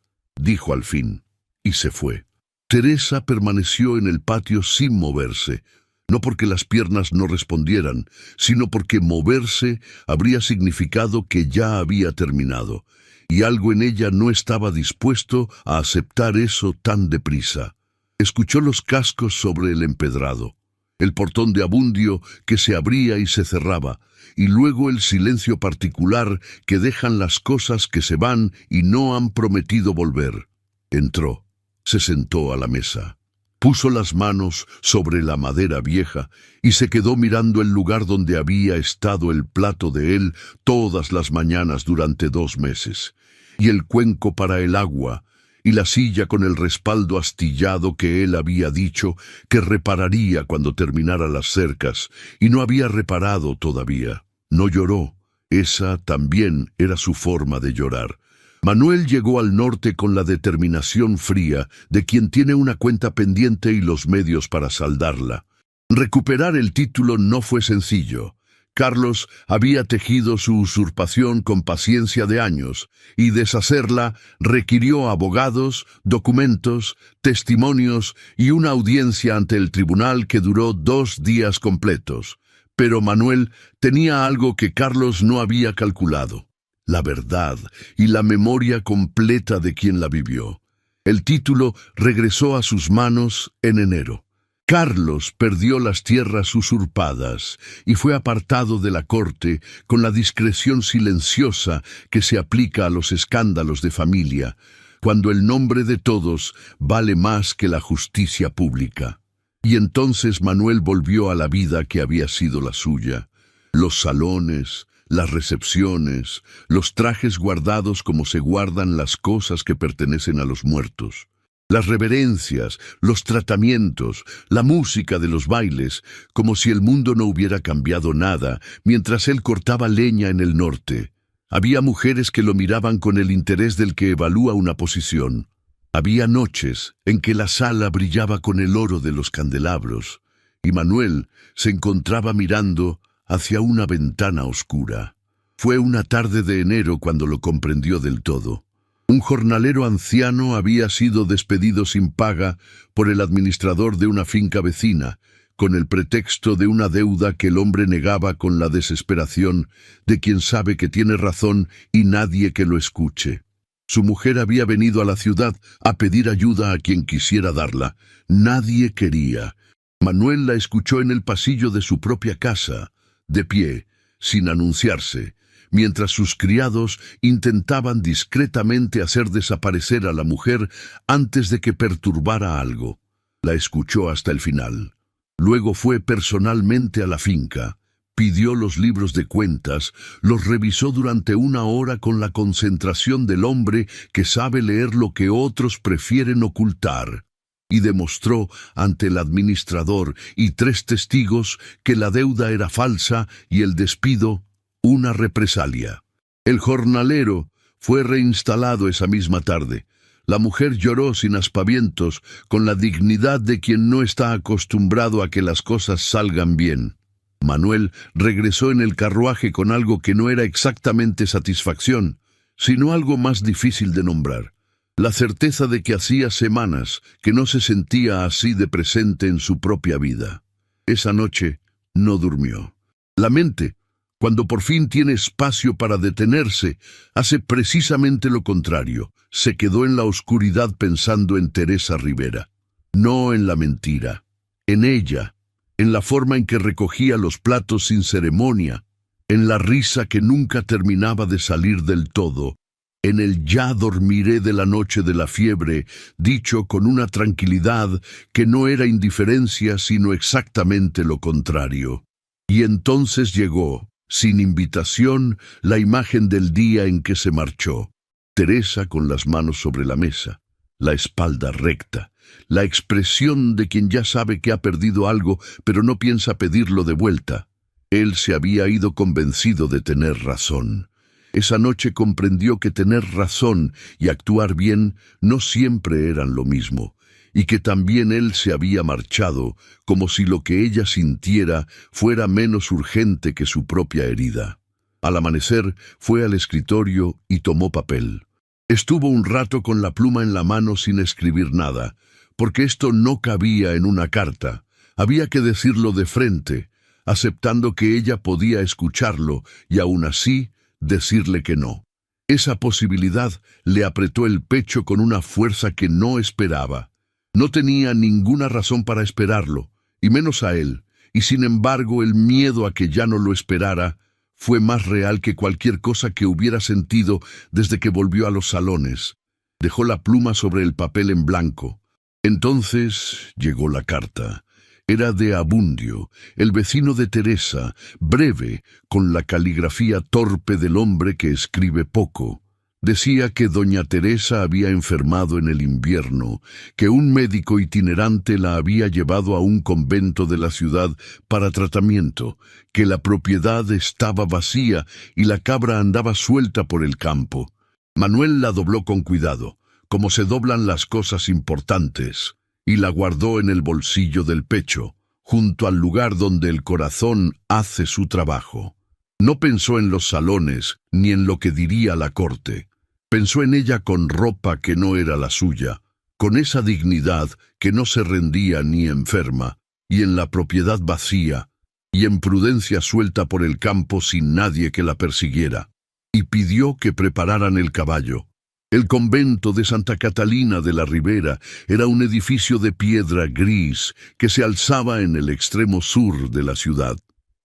dijo al fin, y se fue. Teresa permaneció en el patio sin moverse. no porque las piernas no respondieran, sino porque moverse habría significado que ya había terminado, y algo en ella no estaba dispuesto a aceptar eso tan deprisa. Escuchó los cascos sobre el empedrado, el portón de Abundio que se abría y se cerraba, y luego el silencio particular que dejan las cosas que se van y no han prometido volver. Entró, se sentó a la mesa, puso las manos sobre la madera vieja y se quedó mirando el lugar donde había estado el plato de él todas las mañanas durante 2 meses, y el cuenco para el agua, y la silla con el respaldo astillado que él había dicho que repararía cuando terminara las cercas, y no había reparado todavía. No lloró, esa también era su forma de llorar. Manuel llegó al norte con la determinación fría de quien tiene una cuenta pendiente y los medios para saldarla. Recuperar el título no fue sencillo. Carlos había tejido su usurpación con paciencia de años, y deshacerla requirió abogados, documentos, testimonios y una audiencia ante el tribunal que duró 2 días completos. Pero Manuel tenía algo que Carlos no había calculado: la verdad y la memoria completa de quien la vivió. El título regresó a sus manos en enero. Carlos perdió las tierras usurpadas y fue apartado de la corte con la discreción silenciosa que se aplica a los escándalos de familia, cuando el nombre de todos vale más que la justicia pública. Y entonces Manuel volvió a la vida que había sido la suya: los salones, las recepciones, los trajes guardados como se guardan las cosas que pertenecen a los muertos. Las reverencias, los tratamientos, la música de los bailes, como si el mundo no hubiera cambiado nada mientras él cortaba leña en el norte. Había mujeres que lo miraban con el interés del que evalúa una posición. Había noches en que la sala brillaba con el oro de los candelabros, y Manuel se encontraba mirando hacia una ventana oscura. Fue una tarde de enero cuando lo comprendió del todo. Un jornalero anciano había sido despedido sin paga por el administrador de una finca vecina, con el pretexto de una deuda que el hombre negaba con la desesperación de quien sabe que tiene razón y nadie que lo escuche. Su mujer había venido a la ciudad a pedir ayuda a quien quisiera darla. Nadie quería. Manuel la escuchó en el pasillo de su propia casa, de pie, sin anunciarse, mientras sus criados intentaban discretamente hacer desaparecer a la mujer antes de que perturbara algo. La escuchó hasta el final. Luego fue personalmente a la finca, pidió los libros de cuentas, los revisó durante 1 hora con la concentración del hombre que sabe leer lo que otros prefieren ocultar, y demostró ante el administrador y 3 testigos que la deuda era falsa y el despido una represalia. El jornalero fue reinstalado esa misma tarde. La mujer lloró sin aspavientos, con la dignidad de quien no está acostumbrado a que las cosas salgan bien. Manuel regresó en el carruaje con algo que no era exactamente satisfacción, sino algo más difícil de nombrar: la certeza de que hacía semanas que no se sentía así de presente en su propia vida. Esa noche no durmió. La mente, cuando por fin tiene espacio para detenerse, hace precisamente lo contrario. Se quedó en la oscuridad pensando en Teresa Rivera. No en la mentira, en ella, en la forma en que recogía los platos sin ceremonia, en la risa que nunca terminaba de salir del todo, en el "ya dormiré" de la noche de la fiebre, dicho con una tranquilidad que no era indiferencia sino exactamente lo contrario. Y entonces llegó, sin invitación, la imagen del día en que se marchó. Teresa con las manos sobre la mesa, la espalda recta, la expresión de quien ya sabe que ha perdido algo, pero no piensa pedirlo de vuelta. Él se había ido convencido de tener razón. Esa noche comprendió que tener razón y actuar bien no siempre eran lo mismo, y que también él se había marchado, como si lo que ella sintiera fuera menos urgente que su propia herida. Al amanecer fue al escritorio y tomó papel. Estuvo un rato con la pluma en la mano sin escribir nada, porque esto no cabía en una carta. Había que decirlo de frente, aceptando que ella podía escucharlo y aún así decirle que no. Esa posibilidad le apretó el pecho con una fuerza que no esperaba. No tenía ninguna razón para esperarlo, y menos a él, y sin embargo el miedo a que ya no lo esperara fue más real que cualquier cosa que hubiera sentido desde que volvió a los salones. Dejó la pluma sobre el papel en blanco. Entonces llegó la carta. Era de Abundio, el vecino de Teresa, breve, con la caligrafía torpe del hombre que escribe poco. Decía que doña Teresa había enfermado en el invierno, que un médico itinerante la había llevado a un convento de la ciudad para tratamiento, que la propiedad estaba vacía y la cabra andaba suelta por el campo. Manuel la dobló con cuidado, como se doblan las cosas importantes, y la guardó en el bolsillo del pecho, junto al lugar donde el corazón hace su trabajo. No pensó en los salones, ni en lo que diría la corte. Pensó en ella con ropa que no era la suya, con esa dignidad que no se rendía ni enferma, y en la propiedad vacía, y en prudencia suelta por el campo sin nadie que la persiguiera. Y pidió que prepararan el caballo. El convento de Santa Catalina de la Ribera era un edificio de piedra gris que se alzaba en el extremo sur de la ciudad.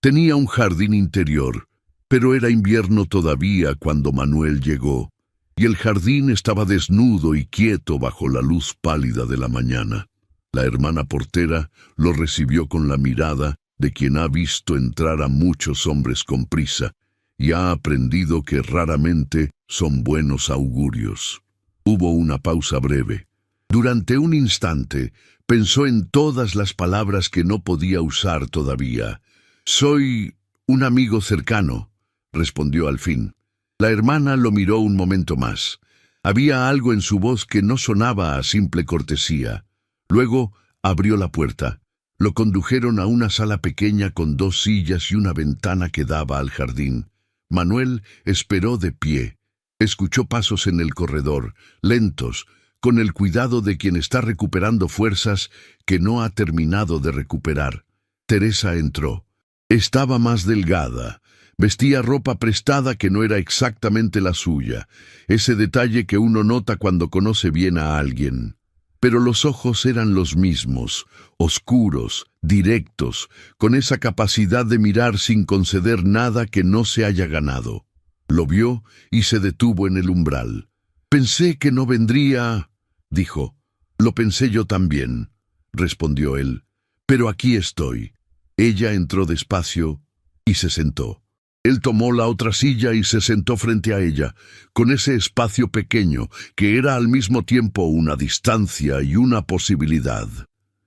Tenía un jardín interior, pero era invierno todavía cuando Manuel llegó, y el jardín estaba desnudo y quieto bajo la luz pálida de la mañana. La hermana portera lo recibió con la mirada de quien ha visto entrar a muchos hombres con prisa, y ha aprendido que raramente son buenos augurios. Hubo una pausa breve. Durante un instante pensó en todas las palabras que no podía usar todavía. «Soy un amigo cercano», respondió al fin. La hermana lo miró un momento más. Había algo en su voz que no sonaba a simple cortesía. Luego abrió la puerta. Lo condujeron a una sala pequeña con 2 sillas y una ventana que daba al jardín. Manuel esperó de pie. Escuchó pasos en el corredor, lentos, con el cuidado de quien está recuperando fuerzas que no ha terminado de recuperar. Teresa entró. Estaba más delgada. Vestía ropa prestada que no era exactamente la suya, ese detalle que uno nota cuando conoce bien a alguien. Pero los ojos eran los mismos, oscuros, directos, con esa capacidad de mirar sin conceder nada que no se haya ganado. Lo vio y se detuvo en el umbral. «Pensé que no vendría», dijo. «Lo pensé yo también», respondió él. «Pero aquí estoy». Ella entró despacio y se sentó. Él tomó la otra silla y se sentó frente a ella, con ese espacio pequeño que era al mismo tiempo una distancia y una posibilidad.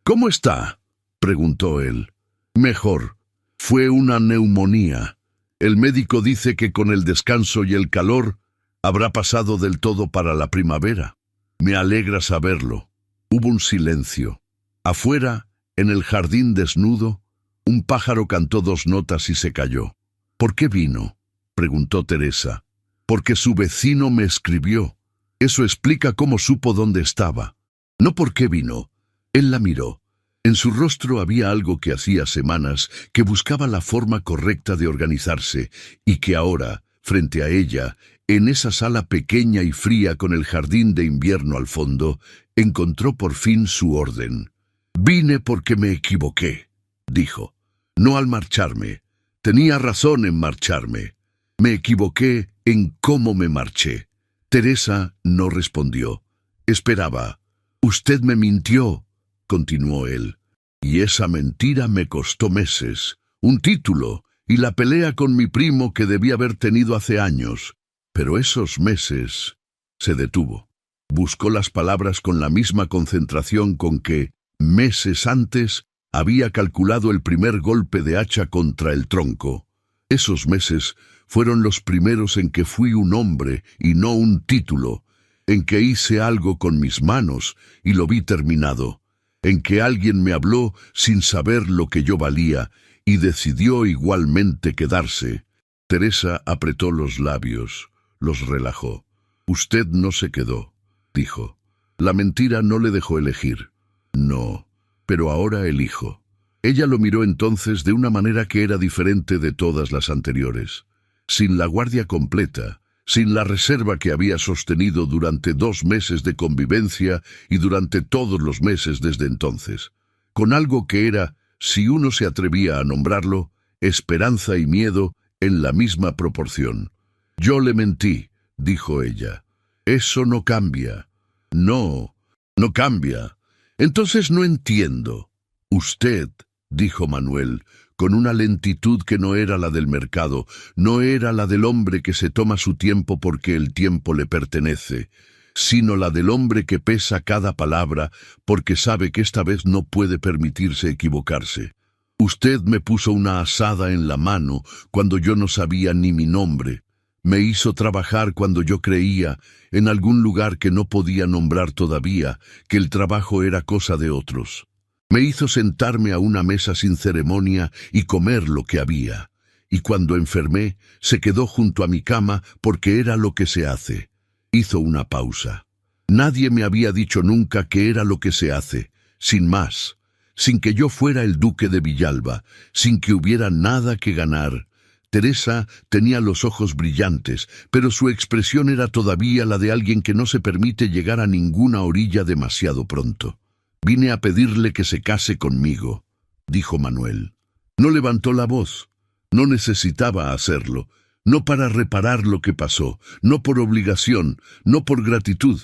«¿Cómo está?», preguntó él. «Mejor. Fue una neumonía. El médico dice que con el descanso y el calor habrá pasado del todo para la primavera. Me alegra saberlo». Hubo un silencio. Afuera, en el jardín desnudo, un pájaro cantó 2 notas y se calló. «¿Por qué vino?», preguntó Teresa. «Porque su vecino me escribió. Eso explica cómo supo dónde estaba». «No por qué vino». Él la miró. En su rostro había algo que hacía semanas que buscaba la forma correcta de organizarse y que ahora, frente a ella, en esa sala pequeña y fría con el jardín de invierno al fondo, encontró por fin su orden. «Vine porque me equivoqué», dijo. «No al marcharme. Tenía razón en marcharme. Me equivoqué en cómo me marché». Teresa no respondió. Esperaba. «Usted me mintió», continuó él. «Y esa mentira me costó meses, un título y la pelea con mi primo que debía haber tenido hace años. Pero esos meses…» Se detuvo. Buscó las palabras con la misma concentración con que, meses antes, había calculado el primer golpe de hacha contra el tronco. Esos meses fueron los primeros en que fui un hombre y no un título, en que hice algo con mis manos y lo vi terminado, en que alguien me habló sin saber lo que yo valía y decidió igualmente quedarse. Teresa apretó los labios, los relajó. «Usted no se quedó», dijo. «La mentira no le dejó elegir». «No, pero ahora elijo». Ella lo miró entonces de una manera que era diferente de todas las anteriores, sin la guardia completa, sin la reserva que había sostenido durante 2 meses de convivencia y durante todos los meses desde entonces, con algo que era, si uno se atrevía a nombrarlo, esperanza y miedo en la misma proporción. «Yo le mentí», dijo ella. «Eso no cambia». «No, no cambia. Entonces no entiendo». «Usted», dijo Manuel, con una lentitud que no era la del mercado, no era la del hombre que se toma su tiempo porque el tiempo le pertenece, sino la del hombre que pesa cada palabra porque sabe que esta vez no puede permitirse equivocarse. «Usted me puso una asada en la mano cuando yo no sabía ni mi nombre. Me hizo trabajar cuando yo creía, en algún lugar que no podía nombrar todavía, que el trabajo era cosa de otros. Me hizo sentarme a una mesa sin ceremonia y comer lo que había. Y cuando enfermé, se quedó junto a mi cama porque era lo que se hace». Hizo una pausa. «Nadie me había dicho nunca que era lo que se hace, sin más, sin que yo fuera el duque de Villalba, sin que hubiera nada que ganar». Teresa tenía los ojos brillantes, pero su expresión era todavía la de alguien que no se permite llegar a ninguna orilla demasiado pronto. «Vine a pedirle que se case conmigo», dijo Manuel. No levantó la voz. No necesitaba hacerlo. No para reparar lo que pasó, no por obligación, no por gratitud.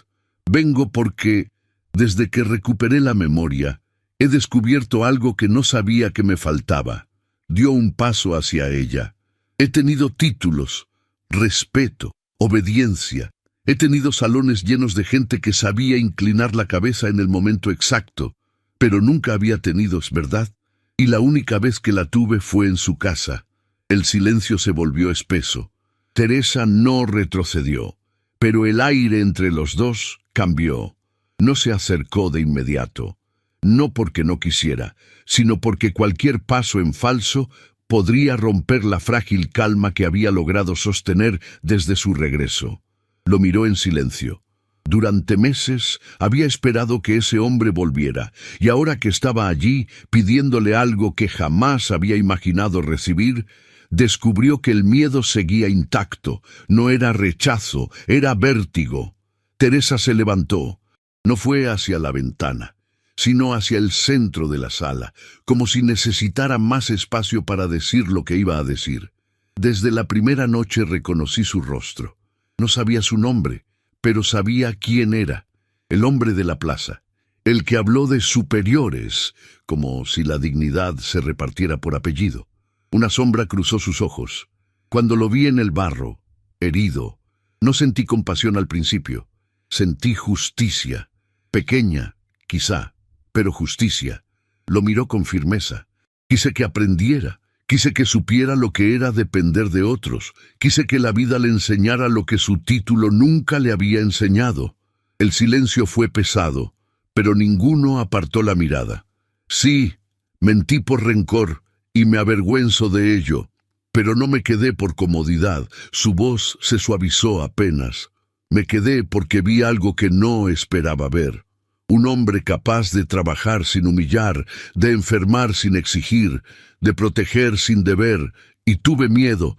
«Vengo porque, desde que recuperé la memoria, he descubierto algo que no sabía que me faltaba». Dio un paso hacia ella. «He tenido títulos, respeto, obediencia. He tenido salones llenos de gente que sabía inclinar la cabeza en el momento exacto, pero nunca había tenido, ¿es verdad? Y la única vez que la tuve fue en su casa». El silencio se volvió espeso. Teresa no retrocedió, pero el aire entre los dos cambió. No se acercó de inmediato, no porque no quisiera, sino porque cualquier paso en falso podría romper la frágil calma que había logrado sostener desde su regreso. Lo miró en silencio. Durante meses había esperado que ese hombre volviera, y ahora que estaba allí pidiéndole algo que jamás había imaginado recibir, descubrió que el miedo seguía intacto. No era rechazo, era vértigo. Teresa se levantó. No fue hacia la ventana, sino hacia el centro de la sala, como si necesitara más espacio para decir lo que iba a decir. Desde la primera noche reconocí su rostro. No sabía su nombre, pero sabía quién era, el hombre de la plaza, el que habló de superiores, como si la dignidad se repartiera por apellido. Una sombra cruzó sus ojos. Cuando lo vi en el barro, herido, no sentí compasión al principio. Sentí justicia, pequeña, quizá, pero justicia. Lo miró con firmeza. Quise que aprendiera, quise que supiera lo que era depender de otros, quise que la vida le enseñara lo que su título nunca le había enseñado. El silencio fue pesado, pero ninguno apartó la mirada. Sí, mentí por rencor, y me avergüenzo de ello, pero no me quedé por comodidad. Su voz se suavizó apenas. Me quedé porque vi algo que no esperaba ver. Un hombre capaz de trabajar sin humillar, de enfermar sin exigir, de proteger sin deber, y tuve miedo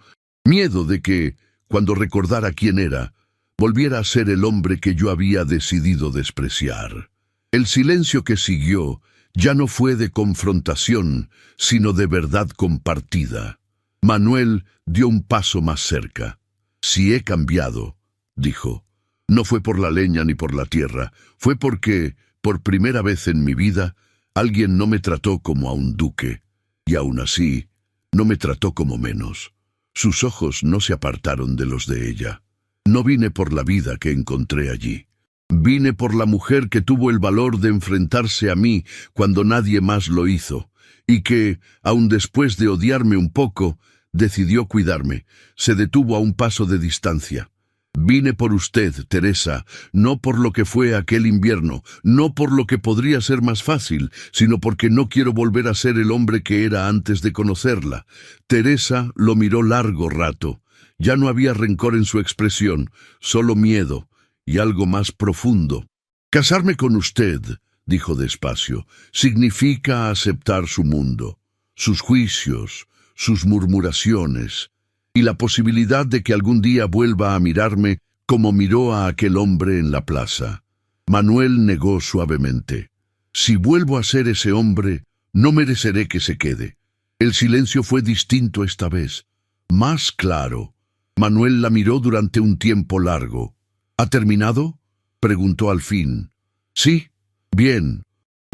de que, cuando recordara quién era, volviera a ser el hombre que yo había decidido despreciar. El silencio que siguió ya no fue de confrontación, sino de verdad compartida. Manuel dio un paso más cerca. «Si he cambiado», dijo, «no fue por la leña ni por la tierra, fue porque, por primera vez en mi vida, alguien no me trató como a un duque, y aún así, no me trató como menos». Sus ojos no se apartaron de los de ella. «No vine por la vida que encontré allí. Vine por la mujer que tuvo el valor de enfrentarse a mí cuando nadie más lo hizo, y que, aun después de odiarme un poco, decidió cuidarme, se detuvo a un paso de distancia. Vine por usted, Teresa, no por lo que fue aquel invierno, no por lo que podría ser más fácil, sino porque no quiero volver a ser el hombre que era antes de conocerla». Teresa lo miró largo rato. Ya no había rencor en su expresión, solo miedo y algo más profundo. «Casarme con usted», dijo despacio, significa aceptar su mundo, sus juicios, sus murmuraciones, y la posibilidad de que algún día vuelva a mirarme como miró a aquel hombre en la plaza. Manuel negó suavemente. Si vuelvo a ser ese hombre, no mereceré que se quede. El silencio fue distinto esta vez, más claro. Manuel la miró durante un tiempo largo. ¿Ha terminado?, preguntó al fin. Sí, bien.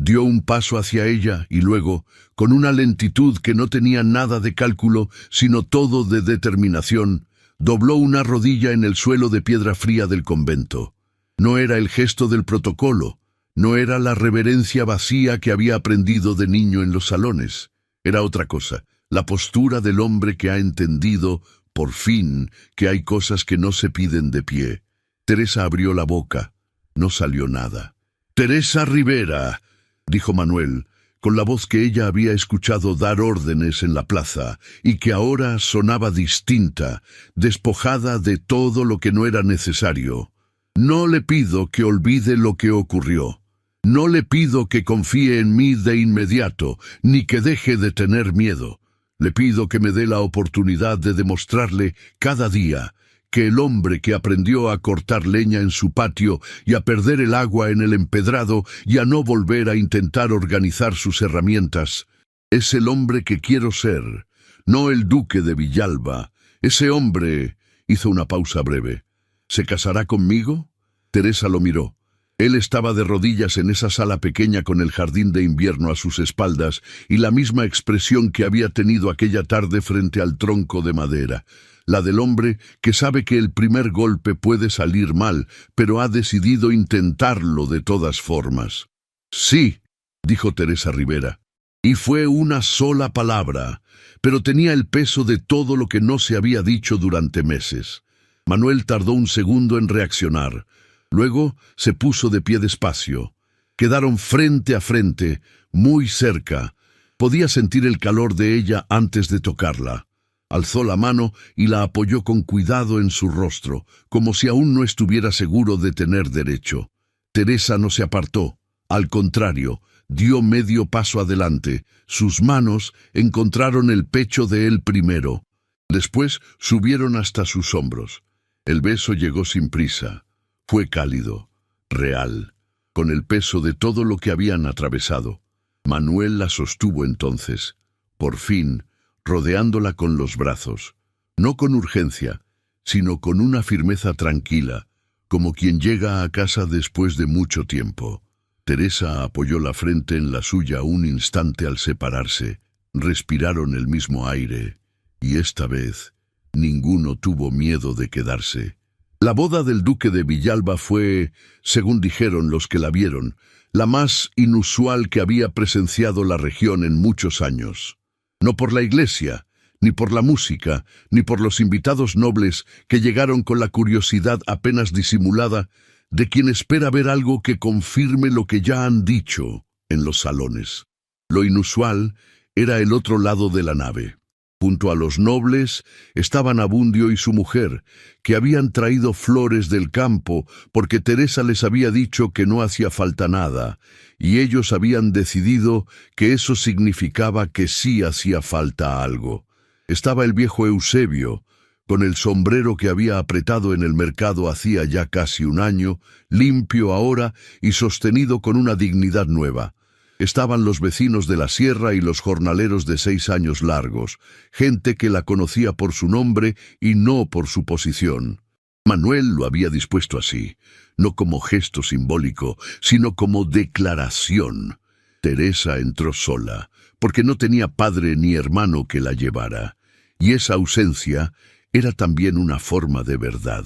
Dio un paso hacia ella y luego, con una lentitud que no tenía nada de cálculo, sino todo de determinación, dobló una rodilla en el suelo de piedra fría del convento. No era el gesto del protocolo, no era la reverencia vacía que había aprendido de niño en los salones. Era otra cosa, la postura del hombre que ha entendido, por fin, que hay cosas que no se piden de pie. Teresa abrió la boca. No salió nada. «Teresa Rivera», dijo Manuel, con la voz que ella había escuchado dar órdenes en la plaza y que ahora sonaba distinta, despojada de todo lo que no era necesario. «No le pido que olvide lo que ocurrió. No le pido que confíe en mí de inmediato, ni que deje de tener miedo. Le pido que me dé la oportunidad de demostrarle cada día que el hombre que aprendió a cortar leña en su patio y a perder el agua en el empedrado y a no volver a intentar organizar sus herramientas, es el hombre que quiero ser, no el duque de Villalba. Ese hombre...» Hizo una pausa breve. «¿Se casará conmigo?» Teresa lo miró. Él estaba de rodillas en esa sala pequeña con el jardín de invierno a sus espaldas y la misma expresión que había tenido aquella tarde frente al tronco de madera. La del hombre que sabe que el primer golpe puede salir mal, pero ha decidido intentarlo de todas formas. «Sí», dijo Teresa Rivera. Y fue una sola palabra, pero tenía el peso de todo lo que no se había dicho durante meses. Manuel tardó un segundo en reaccionar. Luego se puso de pie despacio. Quedaron frente a frente, muy cerca. Podía sentir el calor de ella antes de tocarla. Alzó la mano y la apoyó con cuidado en su rostro, como si aún no estuviera seguro de tener derecho. Teresa no se apartó. Al contrario, dio medio paso adelante. Sus manos encontraron el pecho de él primero. Después subieron hasta sus hombros. El beso llegó sin prisa. Fue cálido, real, con el peso de todo lo que habían atravesado. Manuel la sostuvo entonces, por fin, rodeándola con los brazos, no con urgencia, sino con una firmeza tranquila, como quien llega a casa después de mucho tiempo. Teresa apoyó la frente en la suya un instante al separarse. Respiraron el mismo aire, y esta vez ninguno tuvo miedo de quedarse. La boda del duque de Villalba fue, según dijeron los que la vieron, la más inusual que había presenciado la región en muchos años. No por la iglesia, ni por la música, ni por los invitados nobles que llegaron con la curiosidad apenas disimulada de quien espera ver algo que confirme lo que ya han dicho en los salones. Lo inusual era el otro lado de la nave. Junto a los nobles estaban Abundio y su mujer, que habían traído flores del campo porque Teresa les había dicho que no hacía falta nada, y ellos habían decidido que eso significaba que sí hacía falta algo. Estaba el viejo Eusebio, con el sombrero que había apretado en el mercado hacía ya casi un año, limpio ahora y sostenido con una dignidad nueva. Estaban los vecinos de la sierra y los jornaleros de 6 años largos, gente que la conocía por su nombre y no por su posición. Manuel lo había dispuesto así, no como gesto simbólico, sino como declaración. Teresa entró sola, porque no tenía padre ni hermano que la llevara, y esa ausencia era también una forma de verdad.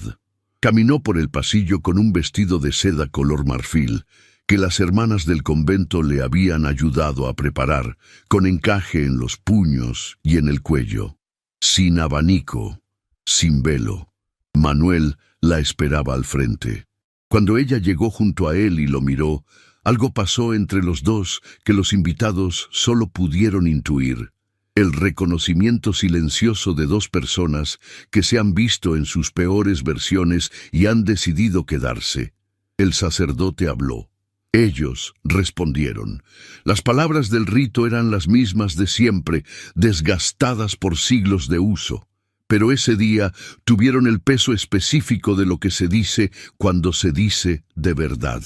Caminó por el pasillo con un vestido de seda color marfil, que las hermanas del convento le habían ayudado a preparar, con encaje en los puños y en el cuello. Sin abanico, sin velo. Manuel la esperaba al frente. Cuando ella llegó junto a él y lo miró, algo pasó entre los dos que los invitados solo pudieron intuir. El reconocimiento silencioso de dos personas que se han visto en sus peores versiones y han decidido quedarse. El sacerdote habló. Ellos respondieron. Las palabras del rito eran las mismas de siempre, desgastadas por siglos de uso. Pero ese día tuvieron el peso específico de lo que se dice cuando se dice de verdad.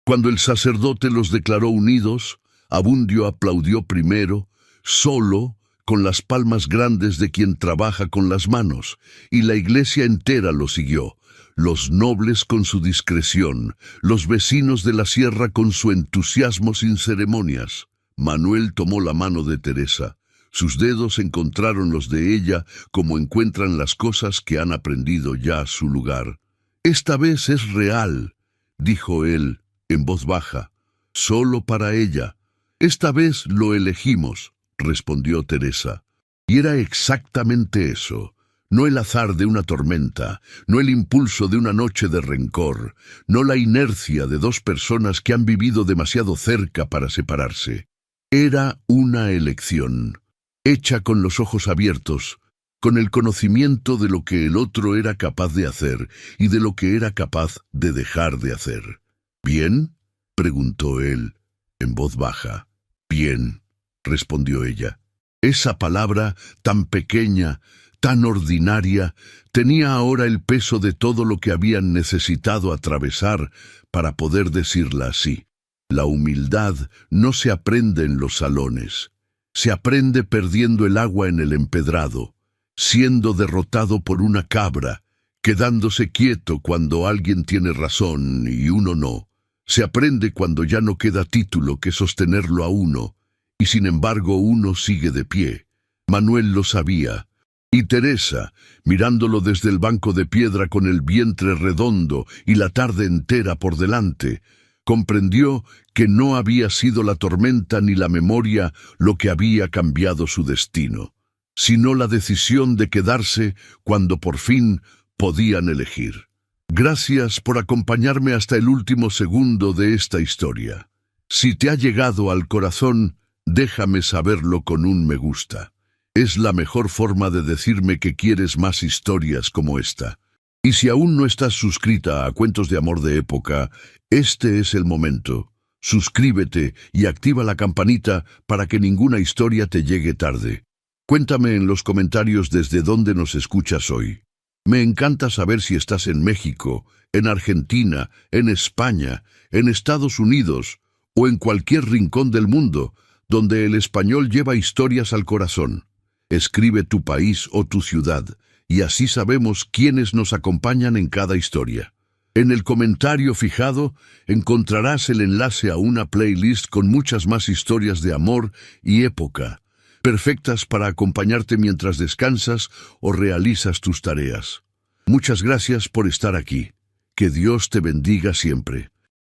Cuando el sacerdote los declaró unidos, Abundio aplaudió primero, solo, con las palmas grandes de quien trabaja con las manos, y la iglesia entera lo siguió. Los nobles con su discreción, los vecinos de la sierra con su entusiasmo sin ceremonias. Manuel tomó la mano de Teresa. Sus dedos encontraron los de ella como encuentran las cosas que han aprendido ya a su lugar. «Esta vez es real», dijo él, en voz baja, «solo para ella. Esta vez lo elegimos», respondió Teresa. Y era exactamente eso. No el azar de una tormenta, no el impulso de una noche de rencor, no la inercia de dos personas que han vivido demasiado cerca para separarse. Era una elección, hecha con los ojos abiertos, con el conocimiento de lo que el otro era capaz de hacer y de lo que era capaz de dejar de hacer. «¿Bien?», preguntó él, en voz baja. «Bien», respondió ella. Esa palabra tan pequeña, tan ordinaria, tenía ahora el peso de todo lo que habían necesitado atravesar para poder decirla así. La humildad no se aprende en los salones. Se aprende perdiendo el agua en el empedrado, siendo derrotado por una cabra, quedándose quieto cuando alguien tiene razón y uno no. Se aprende cuando ya no queda título que sostenerlo a uno, y sin embargo uno sigue de pie. Manuel lo sabía. Y Teresa, mirándolo desde el banco de piedra con el vientre redondo y la tarde entera por delante, comprendió que no había sido la tormenta ni la memoria lo que había cambiado su destino, sino la decisión de quedarse cuando por fin podían elegir. Gracias por acompañarme hasta el último segundo de esta historia. Si te ha llegado al corazón, déjame saberlo con un me gusta. Es la mejor forma de decirme que quieres más historias como esta. Y si aún no estás suscrita a Cuentos de Amor de Época, este es el momento. Suscríbete y activa la campanita para que ninguna historia te llegue tarde. Cuéntame en los comentarios desde dónde nos escuchas hoy. Me encanta saber si estás en México, en Argentina, en España, en Estados Unidos o en cualquier rincón del mundo donde el español lleva historias al corazón. Escribe tu país o tu ciudad, y así sabemos quiénes nos acompañan en cada historia. En el comentario fijado encontrarás el enlace a una playlist con muchas más historias de amor y época, perfectas para acompañarte mientras descansas o realizas tus tareas. Muchas gracias por estar aquí. Que Dios te bendiga siempre.